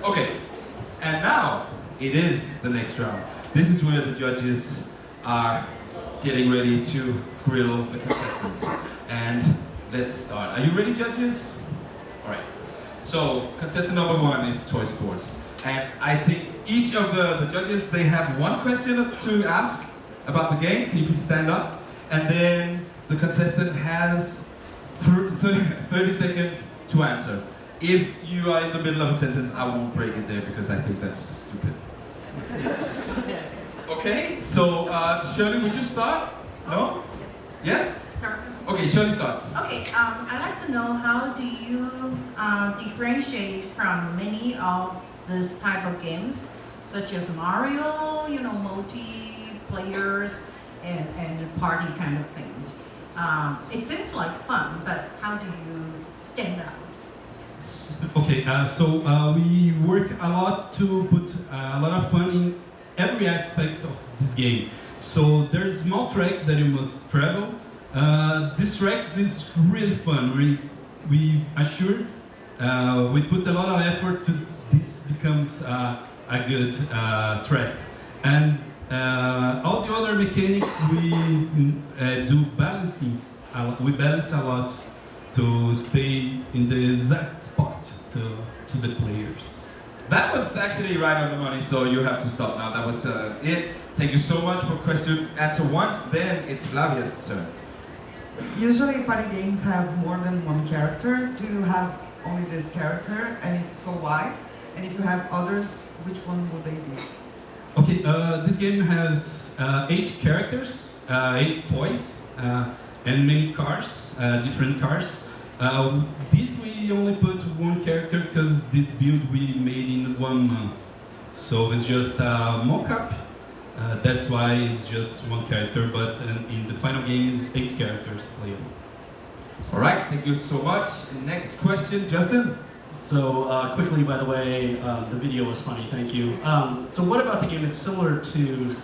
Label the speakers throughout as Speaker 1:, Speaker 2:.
Speaker 1: Okay, and now it is the next round. This is where the judges are getting ready to grill the contestants. And let's start. Are you ready, judges? All right. So, contestant number 1 is Toy Sports. And I think each of the judges, they have one question to ask about the game. Can you please stand up? And then the contestant has 30 seconds to answer. If you are in the middle of a sentence, I won't break it there because I think that's stupid. Okay, so Shirley, would you start? No? Yes?
Speaker 2: Start.
Speaker 1: Okay, Shirley starts.
Speaker 2: Okay, I'd like to know how do you differentiate from many of this type of games, such as Mario, multiplayers and party kind of things. It seems like fun, but how do you stand out?
Speaker 3: Okay, so we work a lot to put a lot of fun in every aspect of this game. So there's small tracks that you must travel. This tracks is really fun. We assure we put a lot of effort to this becomes a good track. And all the other mechanics we do balancing. We balance a lot to stay in the exact spot to the players.
Speaker 1: That was actually right on the money, so you have to stop now. That was it. Thank you so much for answer 1. Then it's Flavia's turn.
Speaker 4: Usually party games have more than one character. Do you have only this character? And if so, why? And if you have others, which one would they be?
Speaker 3: Okay, this game has 8 characters, 8 toys, and many cars, different cars. This we only put one character because this build we made in 1 month. So it's just a mock-up. That's why it's just one character, but in the final game it's 8 characters playable.
Speaker 1: All right, thank you so much. Next question, Justin.
Speaker 5: So quickly, by the way, the video was funny, thank you. So what about the game, it's similar to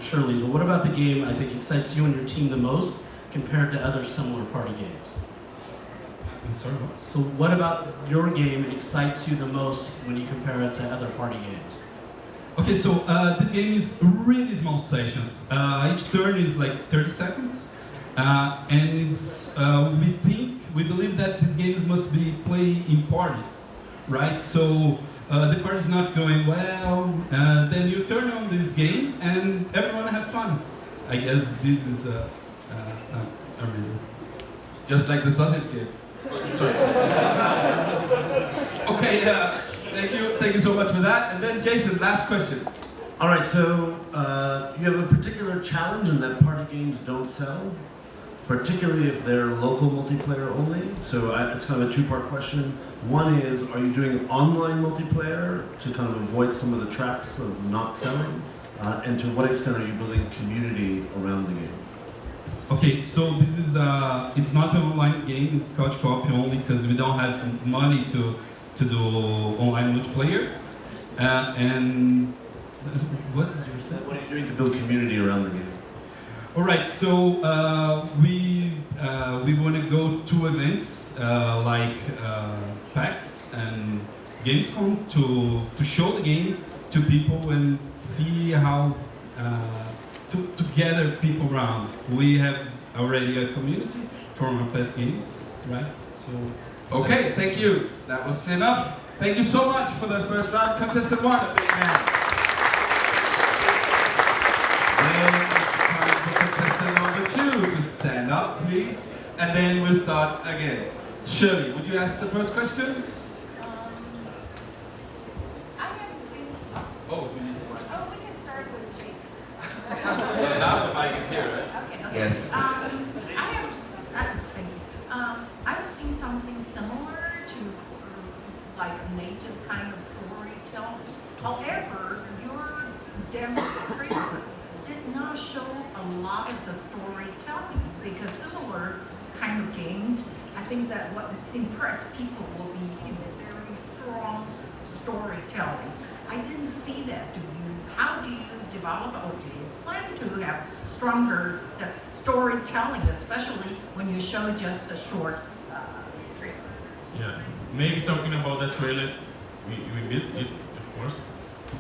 Speaker 5: Shirley's, but what about the game I think excites you and your team the most compared to other similar party games?
Speaker 3: I'm sorry, what?
Speaker 5: So what about your game excites you the most when you compare it to other party games?
Speaker 3: Okay, so this game is really small sessions. Each turn is like 30 seconds. And it's, we believe that these games must be played in parties, right? So the party is not going well, then you turn on this game and everyone have fun. I guess this is a reason.
Speaker 1: Just like the sausage game. Sorry. Okay, thank you so much for that. And then Jason, last question.
Speaker 6: All right, so you have a particular challenge in that party games don't sell, particularly if they're local multiplayer only. So it's kind of a 2-part question. One is, are you doing online multiplayer to kind of avoid some of the traps of not selling? And to what extent are you building community around the game?
Speaker 3: Okay, so this is it's not an online game, it's couch co-op only because we don't have money to do online multiplayer. And what is your set?
Speaker 6: What are you doing to build community around the game?
Speaker 3: All right, so we want to go to events like PAX and Gamescom to show the game to people and see how to gather people around. We have already a community from our past games, right? So
Speaker 1: okay, thank you. That was enough. Thank you so much for the first round. Contestant 1, a big man. Then it's time for contestant number 2 to stand up, please. And then we'll start again. Shirley, would you ask the first question?
Speaker 7: I have seen.
Speaker 1: Oh, we need the mic.
Speaker 7: Oh, we can start with Jason.
Speaker 1: Well, now the mic is here, right?
Speaker 2: Okay.
Speaker 1: Yes.
Speaker 2: I've seen something similar to like native kind of storytelling. However, your demo trailer did not show a lot of the storytelling because similar kind of games, I think that what impress people will be very strong storytelling. I didn't see that. How do you develop, or do you plan to have stronger storytelling, especially when you show just a short trailer?
Speaker 8: Yeah, maybe talking about the trailer, we miss it, of course.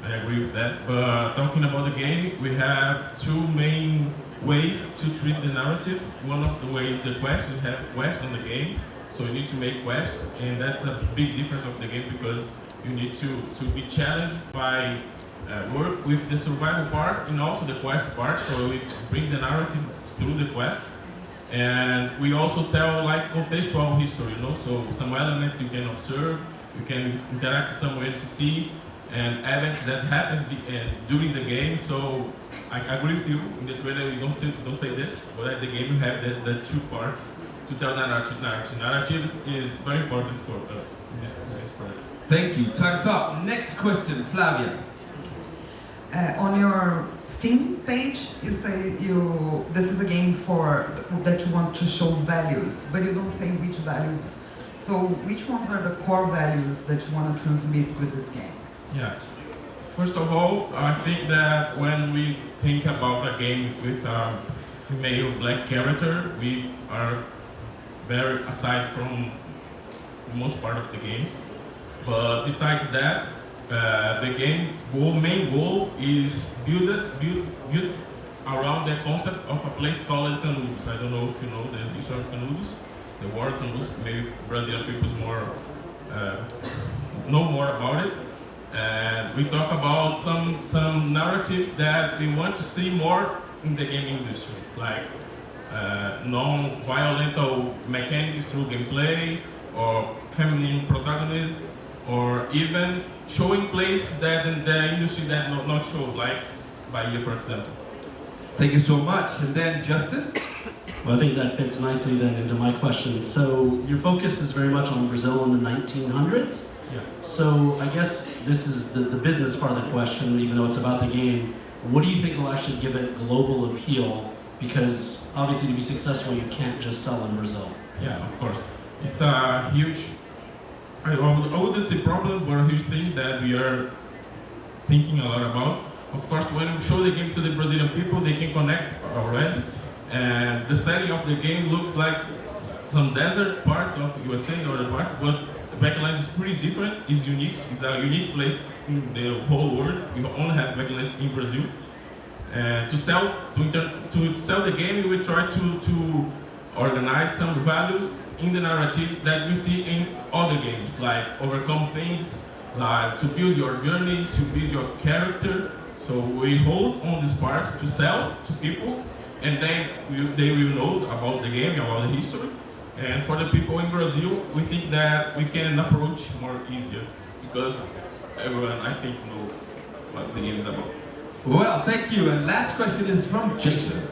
Speaker 8: I agree with that. But talking about the game, we have two main ways to treat the narrative. One of the ways the quests, you have quests on the game, so you need to make quests, and that's a big difference of the game because you need to be challenged by work with the survival part and also the quest part, so we bring the narrative through the quest. And we also tell like contextual history, so some elements you can observe, you can interact with some NPCs and events that happens during the game. So I agree with you, in the trailer we don't say this, but at the game you have the two parts to tell the narrative. Narrative is very important for us in this project.
Speaker 1: Thank you. Time's up. Next question, Flávia.
Speaker 4: On your Steam page, you say this is a game that you want to show values, but you don't say which values. So which ones are the core values that you want to transmit with this game?
Speaker 8: Yeah. First of all, I think that when we think about a game with a female black character, we are very aside from most part of the games. But besides that, the game main goal is built around the concept of a place called Canudos. I don't know if you know the history of Canudos, the war of Canudos. Maybe Brazilian people know more about it. And we talk about some narratives that we want to see more in the game industry, like non-violent mechanics through gameplay, or feminine protagonism, or even showing places that in the industry that not show, like Bahia, for example.
Speaker 1: Thank you so much. And then Justin?
Speaker 5: Well, I think that fits nicely then into my question. So your focus is very much on Brazil in the 1900s.
Speaker 8: Yeah.
Speaker 5: So I guess this is the business part of the question, even though it's about the game. What do you think will actually give it global appeal? Because obviously to be successful, you can't just sell in Brazil.
Speaker 8: Yeah, of course. It's a huge, I wouldn't say problem, but a huge thing that we are thinking a lot about. Of course, when we show the game to the Brazilian people, they can connect already. And the setting of the game looks like some desert parts of USA or the parts, but the backland is pretty different. It's unique. It's a unique place in the whole world. We only have backlands in Brazil. To sell the game, we try to organize some values in the narrative that we see in other games, like overcome things, like to build your journey, to build your character. So we hold on this part to sell to people, and then they will know about the game, about the history. And for the people in Brazil, we think that we can approach more easier, because everyone, I think, know what the game is about.
Speaker 1: Well, thank you. And last question is from Jason.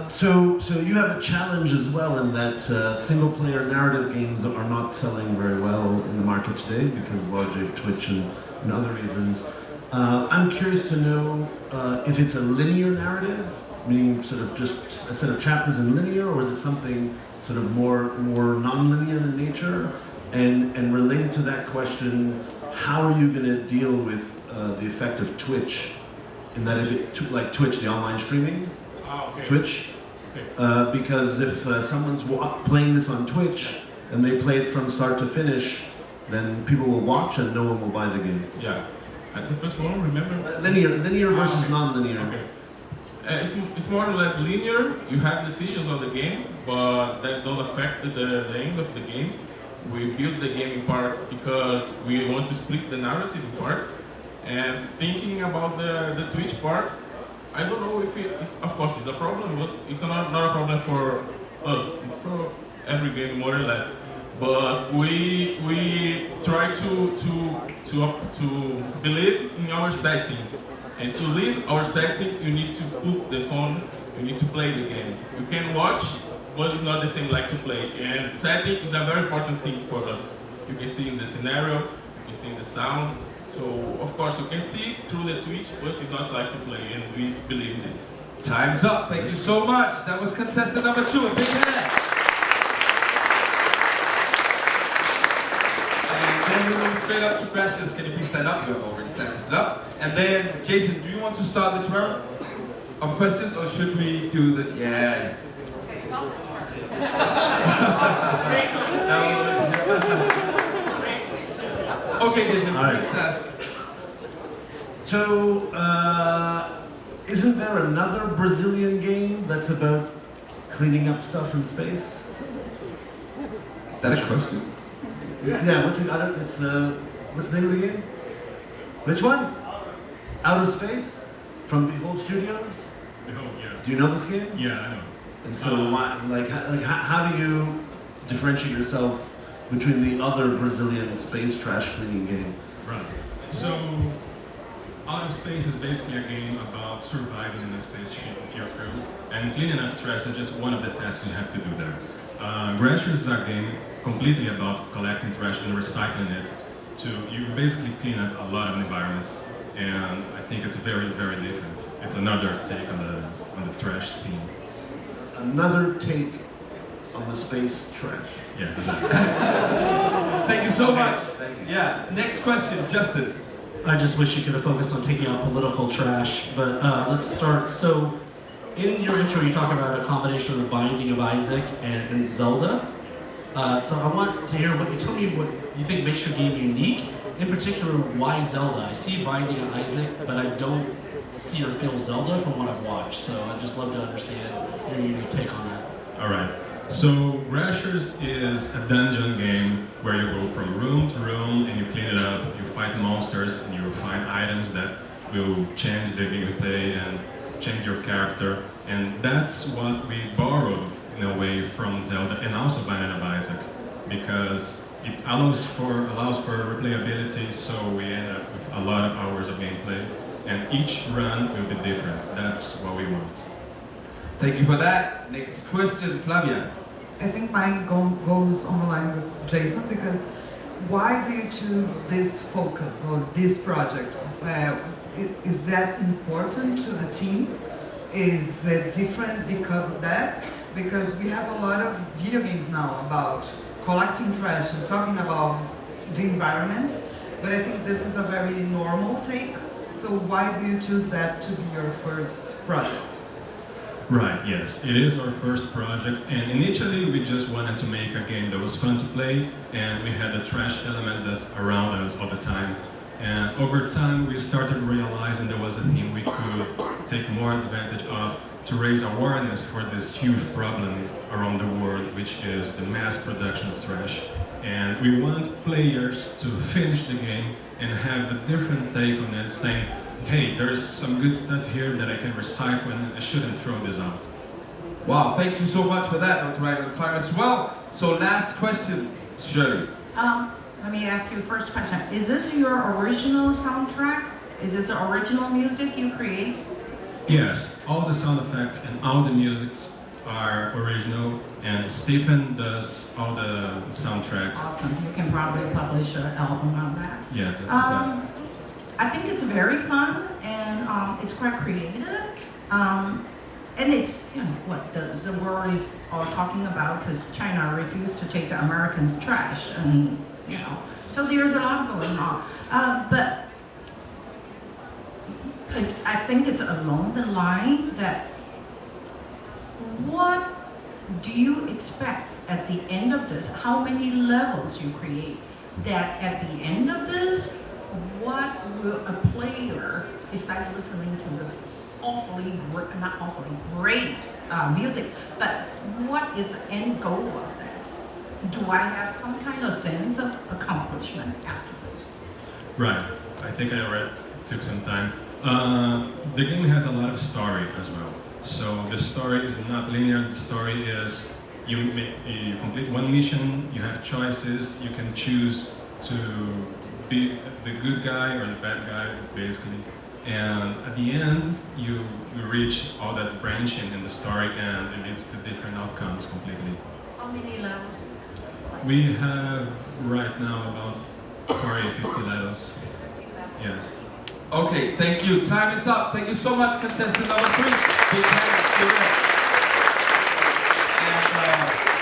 Speaker 6: So you have a challenge as well in that single-player narrative games are not selling very well in the market today because largely of Twitch and other reasons. I'm curious to know if it's a linear narrative, meaning sort of just a set of chapters in linear, or is it something sort of more non-linear in nature? And related to that question, how are you going to deal with the effect of Twitch, in that if it, like Twitch, the online streaming?
Speaker 8: Okay.
Speaker 6: Twitch,
Speaker 8: Okay.
Speaker 6: because if someone's playing this on Twitch and they play it from start to finish, then people will watch and no one will buy the game.
Speaker 8: Yeah. The first one, remember?
Speaker 6: Linear versus
Speaker 8: Okay.
Speaker 6: non-linear.
Speaker 8: Okay. It's more or less linear. You have decisions on the game, but that don't affect the end of the game. We build the game in parts because we want to split the narrative in parts. And thinking about the Twitch part, I don't know if of course it's a problem. It's not a problem for us. It's for every game more or less. But we try to believe in our setting. And to live our setting, you need to put the phone, you need to play the game. You can watch, but it's not the same like to play. And setting is a very important thing for us. You can see in the scenario, you can see in the sound. So, of course, you can see through the Twitch, but it's not like to play, and we believe in this.
Speaker 1: Time's up. Thank you so much. That was contestant number 2. A big hand. And then we move straight up to Grashers. Can you please stand up? You have already stood up. And then, Jason, do you want to start this round of questions, or should we do the... Yeah.
Speaker 7: Okay, sausage
Speaker 1: That was it. Okay, Jason,
Speaker 6: All right.
Speaker 1: please ask.
Speaker 6: So, isn't there another Brazilian game that's about cleaning up stuff in space?
Speaker 1: Is that a question?
Speaker 6: Yeah, what's what's the name of the game? Which one? Outer Space? From Behold Studios?
Speaker 8: Oh, yeah.
Speaker 6: Do you know this game?
Speaker 8: Yeah, I know.
Speaker 6: And so, how do you differentiate yourself between the other Brazilian space trash cleaning game?
Speaker 8: Right. So, Outer Space is basically a game about surviving in a spaceship with your crew, and cleaning up trash is just one of the tasks you have to do there. Grashers is a game completely about collecting trash and recycling it. You basically clean up a lot of environments, and I think it's very, very different. It's another take on the trash theme.
Speaker 6: Another take on the space trash.
Speaker 8: Yes, exactly.
Speaker 1: Thank you so much.
Speaker 6: Thank you.
Speaker 1: Yeah, next question, Justin.
Speaker 5: I just wish you could have focused on taking out political trash, but let's start. So, in your intro, you talk about a combination of the Binding of Isaac and Zelda. So I want to hear tell me what you think makes your game unique. In particular, why Zelda? I see Binding of Isaac, but I don't see or feel Zelda from what I've watched. So I'd just love to understand your unique take on that.
Speaker 8: All right. So Grashers is a dungeon game where you go from room to room and you clean it up, you fight monsters and you find items that will change the gameplay and change your character. And that's what we borrowed in a way from Zelda and also Binding of Isaac, because it allows for replayability, so we end up with a lot of hours of gameplay and each run will be different. That's what we want.
Speaker 1: Thank you for that. Next question, Flávia.
Speaker 4: I think mine goes on the line with Jason, because why do you choose this focus or this project? Is that important to the team? Is it different because of that? Because we have a lot of video games now about collecting trash and talking about the environment, but I think this is a very normal take. So why do you choose that to be your first project?
Speaker 8: Right, yes. It is our first project, and initially we just wanted to make a game that was fun to play, and we had a trash element that's around us all the time. And over time we started realizing there was a theme we could take more advantage of to raise awareness for this huge problem around the world, which is the mass production of trash. And we want players to finish the game and have a different take on it, saying, hey, there's some good stuff here that I can recycle and I shouldn't throw this out.
Speaker 1: Wow, thank you so much for that. That was right on time as well. So last question, Shirley.
Speaker 2: Let me ask you the first question. Is this your original soundtrack? Is this the original music you create?
Speaker 8: Yes, all the sound effects and all the musics are original, and Stephen does all the soundtrack.
Speaker 2: Awesome. You can probably publish an album on that.
Speaker 8: Yes, that's the plan.
Speaker 2: I think it's very fun and it's quite creative. And it's, you know, what the world is all talking about, because China refused to take the Americans' trash, and, you know, so there's a lot going on. But I think it's along the line that what do you expect at the end of this? How many levels you create? That at the end of this, what will a player, besides listening to this great music, but what is the end goal of that? Do I have some kind of sense of accomplishment afterwards?
Speaker 8: Right, I think I already took some time. The game has a lot of story as well. So the story is not linear. The story is you complete one mission, you have choices, you can choose to be the good guy or the bad guy, basically. And at the end, you reach all that branching in the story, and it leads to different outcomes completely.
Speaker 2: How many levels?
Speaker 8: We have right now about 40, 50 levels. Yes.
Speaker 1: Okay, thank you. Time is up. Thank you so much, contestant number 3. Big hand to them. And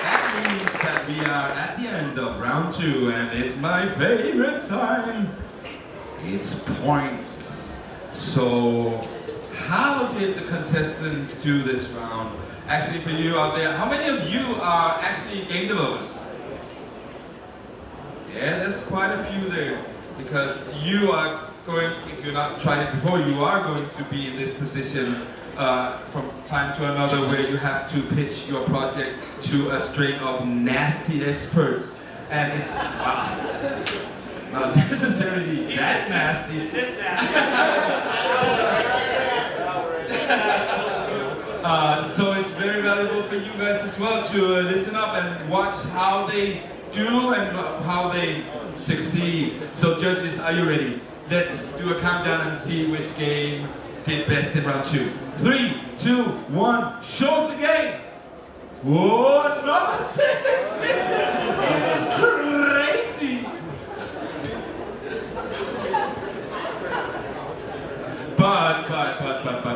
Speaker 1: that means that we are at the end of round 2, and it's my favorite time. It's points. So, how did the contestants do this round? Actually, for you out there, how many of you are actually game developers? Yeah, there's quite a few there. because you are going, if you're not tried it before, you are going to be in this position from time to another where you have to pitch your project to a string of nasty experts. And it's not necessarily that nasty.
Speaker 5: This nasty.
Speaker 1: So it's very valuable for you guys as well to listen up and watch how they do and how they succeed. So judges, are you ready? Let's do a countdown and see which game did best in round 2. 3, 2, 1, show us the game! Whoa, not a split exhibition! It is crazy!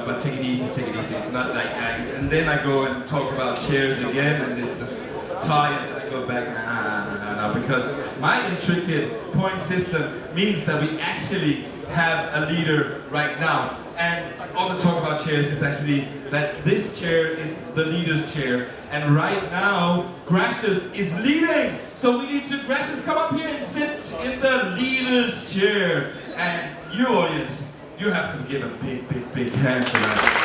Speaker 1: But take it easy, take it easy. It's not like and then I go and talk about chairs again and it's just tie and I go back, nah, because my intricate point system means that we actually have a leader right now. And all the talk about chairs is actually that this chair is the leader's chair. And right now, Grashers is leading. So we need to, Grashers, come up here and sit in the leader's chair. And you audience, you have to give a big hand for that.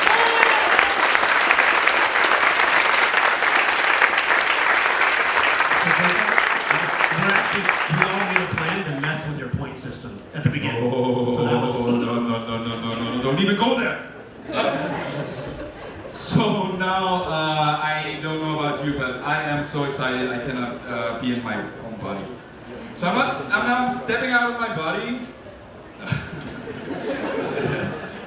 Speaker 5: We all made a plan to mess with your point system at the beginning.
Speaker 1: Oh,
Speaker 5: so that was fun.
Speaker 1: no, don't even go there. So now, I don't know about you, but I am so excited I cannot be in my own body. So I'm now stepping out of my body.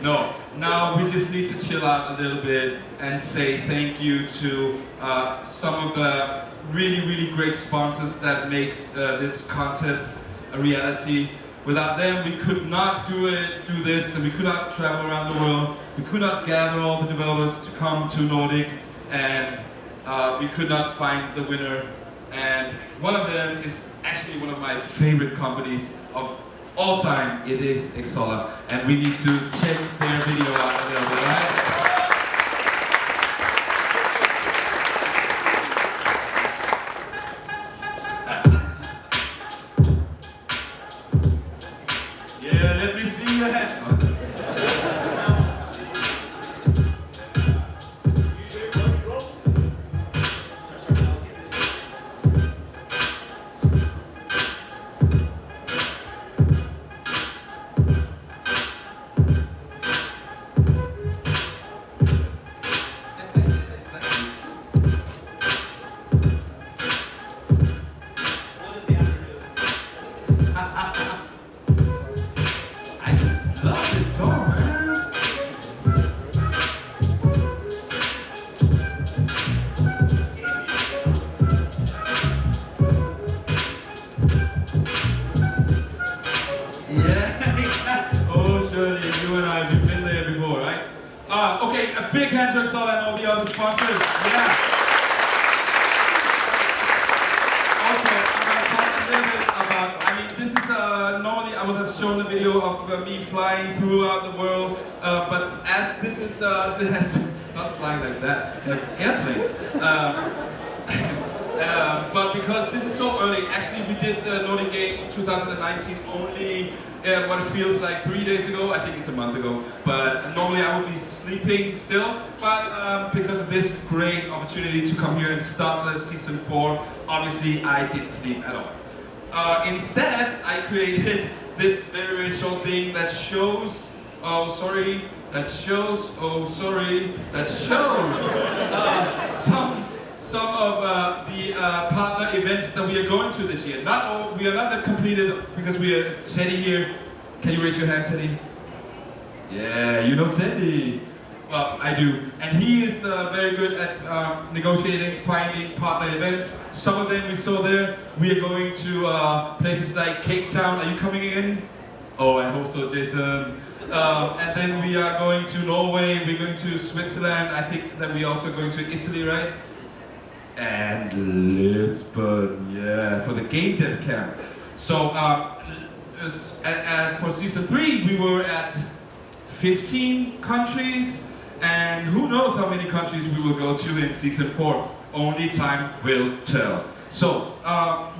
Speaker 1: No, now we just need to chill out a little bit and say thank you to some of the really great sponsors that makes this contest a reality. Without them, we could not do this, and we could not travel around the world. We could not gather all the developers to come to Nordic, and we could not find the winner. And one of them is actually one of my favorite companies of all time. It is Exola, and we need to check their video out a little bit, right? Let me see your hand. I just love this song, man. Yeah, exactly. Oh, Shirley, you and I, we've been there before, right? Okay, a big hand to Exola and all the other sponsors. Yeah. Also, I'm going to talk a little bit about, I mean, this is, normally I would have shown the video of me flying throughout the world, but as this is, not flying like that, in an airplane. But because this is so early, actually we did the Nordic Game 2019 only what it feels like 3 days ago. I think it's a month ago. But normally I would be sleeping still. But because of this great opportunity to come here and start the season 4, obviously I didn't sleep at all. Instead, I created this very short thing that shows, that shows some of the partner events that we are going to this year. Not all, we are not that completed because we are Teddy here. Can you raise your hand, Teddy? Yeah, you know Teddy. Well, I do. And he is very good at negotiating, finding partner events. Some of them we saw there. We are going to places like Cape Town. Are you coming in? Oh, I hope so, Jason. And then we are going to Norway. We're going to Switzerland. I think that we're also going to Italy, right? And Lisbon, yeah, for the game dev camp. So for season 3, we were at 15 countries, and who knows how many countries we will go to in season 4. Only time will tell. So,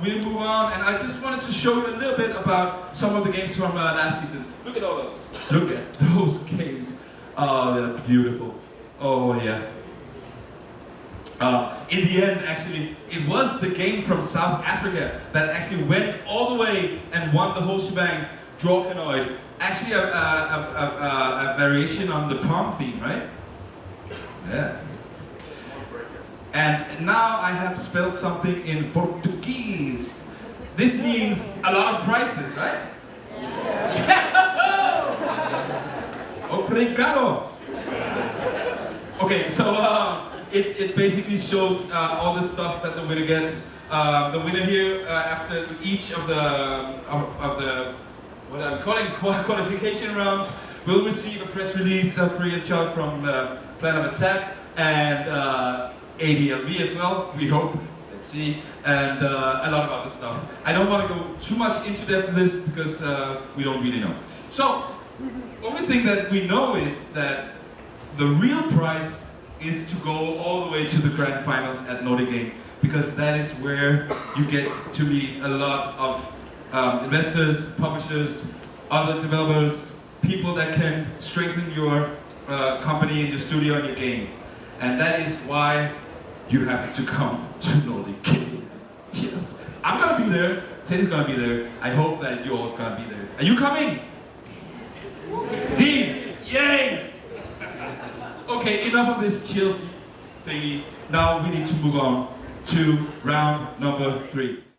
Speaker 1: we'll move on, and I just wanted to show you a little bit about some of the games from last season. Look at all those. Look at those games. Oh, they're beautiful. Oh, yeah. In the end, actually, it was the game from South Africa that actually went all the way and won the whole shebang, Drawcanoid. Actually, a variation on the prom theme, right? Yeah. And now I have spelled something in Portuguese. This means a lot of prices, right? Obrigado. Okay, so it basically shows all the stuff that the winner gets. The winner here, after each of the what I'm calling qualification rounds, will receive a press release free of charge from Plan of Attack and ADLV as well, we hope. Let's see, and a lot of other stuff. I don't want to go too much into depth with this because we don't really know. So, only thing that we know is that the real prize is to go all the way to the grand finals at Nordic Game, because that is where you get to meet a lot of investors, publishers, other developers, people that can strengthen your company and your studio and your game. And that is why you have to come to Nordic Game. Yes, I'm gonna be there. Teddy's gonna be there. I hope that you're all gonna be there. Are you coming? Yes. Steve, yay! Okay, enough of this chill thingy. Now we need to move on to round number 3.